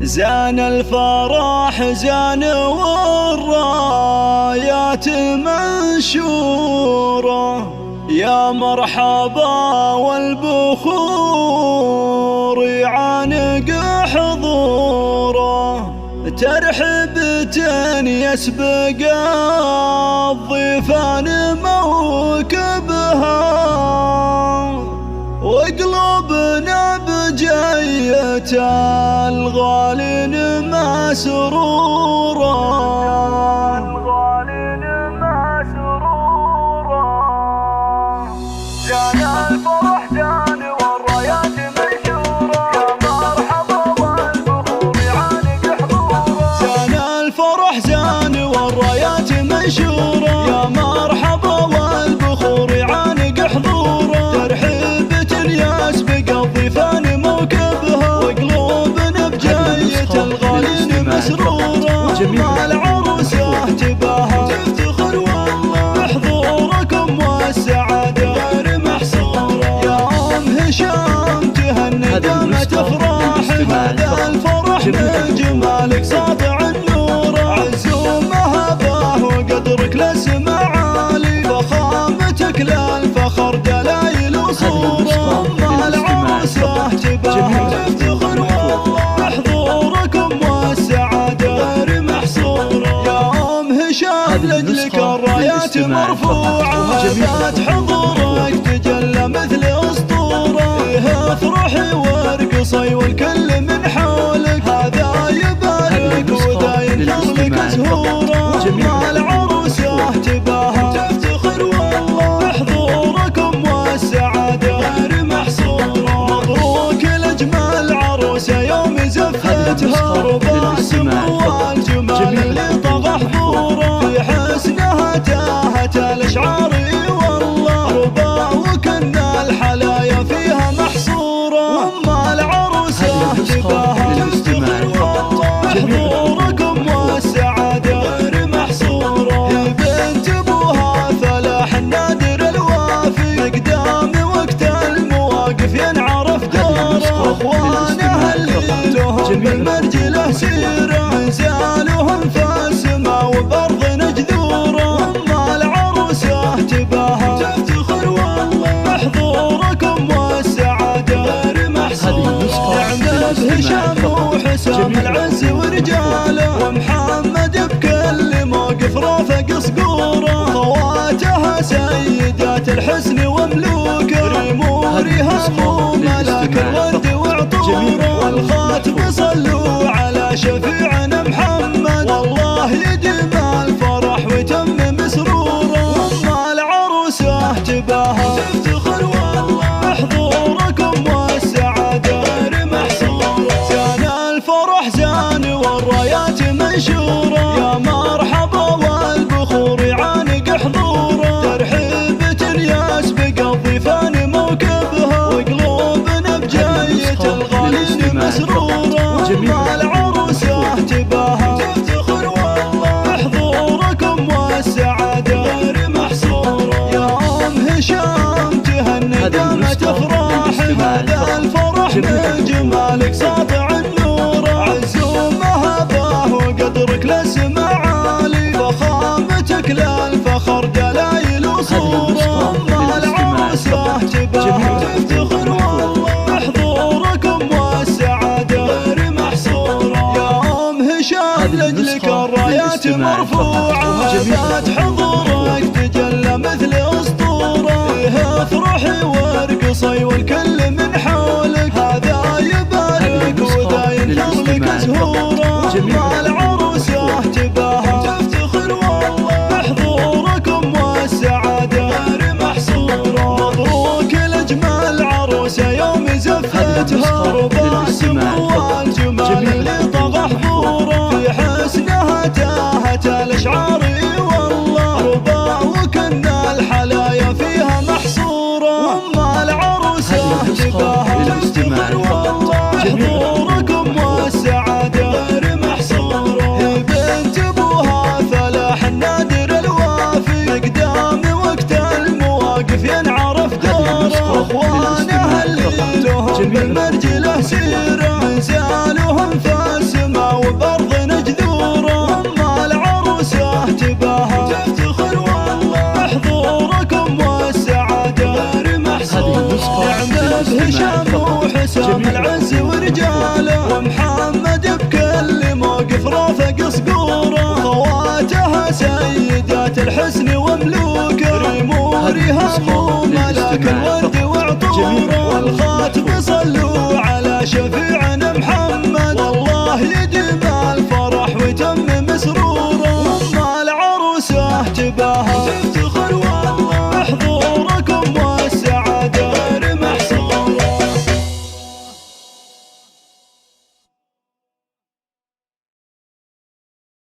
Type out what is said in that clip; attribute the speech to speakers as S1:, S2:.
S1: زان الفرح زان والرايات منشورة، يا مرحبا والبخور يعانق حضوره، ترحبة يسبق الضيفان موكبها، وقلوبنا بجية الغالين مسرورة. جان الفرح جان والرايات منشورة، يا مرحبا والبخور يعانق حضوره. جان الفرح جان والرايات منشورة، يا مرحبا والبخور يعانق حضوره، ترحيبة يسبق الضيفان موكبها، وقلوبنا بجاية الغالين مسرورة. مع العروسة تباهى تفتخر والله بحضوركم والسعادة غير محصورة، يا أم هشام تهنى دامت أفراح، هذا الفرح من جمالك ساطع النور، عزومها باه وقدرك لسمع عالي، فخامتك للفخر دلايل وصورة. مع العروسة تباهى تفتخر والله بحضوركم والسعادة غير محصورة، يا أم هشام لجلك الرايات مرفوعة، ذات حضورك تجلى مثل أسطورة، فيها افرحي وارقصي والكل من حولك، هذا يبارك وذا ينثر لك زهورة. مع العروسة تباهى تفتخر والله بحضوركم والسعادة غير محصورة، مبروك لأجمل عروسة يوم زفتها، ربع السمو والجمال اللي طغى حضوره، في حسنها تاهت الأشعار والله، رباع وكن الحلايا فيها محصورة. مع العروسة تباهى تفتخر والله بحضوركم والسعادة غير محصورة، بنت ابوها فلاح النادر الوافي، قدام وقت المواقف ينعرف دوره، اخوانها اللي لهم بالمرجله سيره، انزالهم في السماء وبارضنا جذوره. مع العروسه تباهى تفتخر والله بحضوركم والسعاده غير محصوره، نعمه بهشام وحسام العز ورجاله، ومحمد بكل موقف رافق صقوره، خواتها سيدات الحسن وملوكه، ريمورها ملاك الورد وعطوره، والخاتم صلوا على شفيعنا محمد، والله يديم الفرح ويتمم سروره. مع العروسه تباهى تفتخر والله بحضوركم والسعاده غير محصوره، زان الفرح زان والرايات منشوره، يا مرحبا والبخور يعانق حضوره، ترحيبة يسبق الضيفان موكبها، وقلوبنا بجاية الغالين مسرورة. مع العروسة تباهى تفتخر والله بحضوركم والسعادة غير محصورة، يا أم هشام تهنى دامت أفراح، هذا الفرح من جمالك ساطع النور، عزومها باه وقدرك لسمع عالي، فخامتك للفخر دلايل وصورة. مع العروسة تباهى تفتخر والله بحضوركم والسعادة غير محصورة، يا أم هشام لجلك الرايات مرفوعة، ذات حضورك تجلى مثل أسطورة، فيها افرحي وارقصي والكل من حولك، هذا يبارك وذا ينثر لك زهورة. مع العروسة تباهى تفتخر والله بحضوركم والسعادة غير محصورة، مبروك لأجمل عروسة يوم زفتها، ربع السمو والجمال اللي طغى حضوره، في حسنها تاهت الأشعار والله، رباع وكن الحلايا فيها محصورة. مع العروسة تباهى تفتخر والله بحضوركم والسعادة غير محصورة، بنت ابوها فلاح النادر الوافي، قدام وقت المواقف ينعرف دوره، اخوانها اللي لهم بالمرجله سيره، هشام وحسام العز ورجاله، ومحمد بكل موقف رافق صقوره، خواتها سيدات الحسن وملوكه، رمورها مو ملاك الورد وعطوره، والخاتم صلوا على شفيعنا محمد، والله يديم الفرح ويتم مسروره، وام العروسه تباهى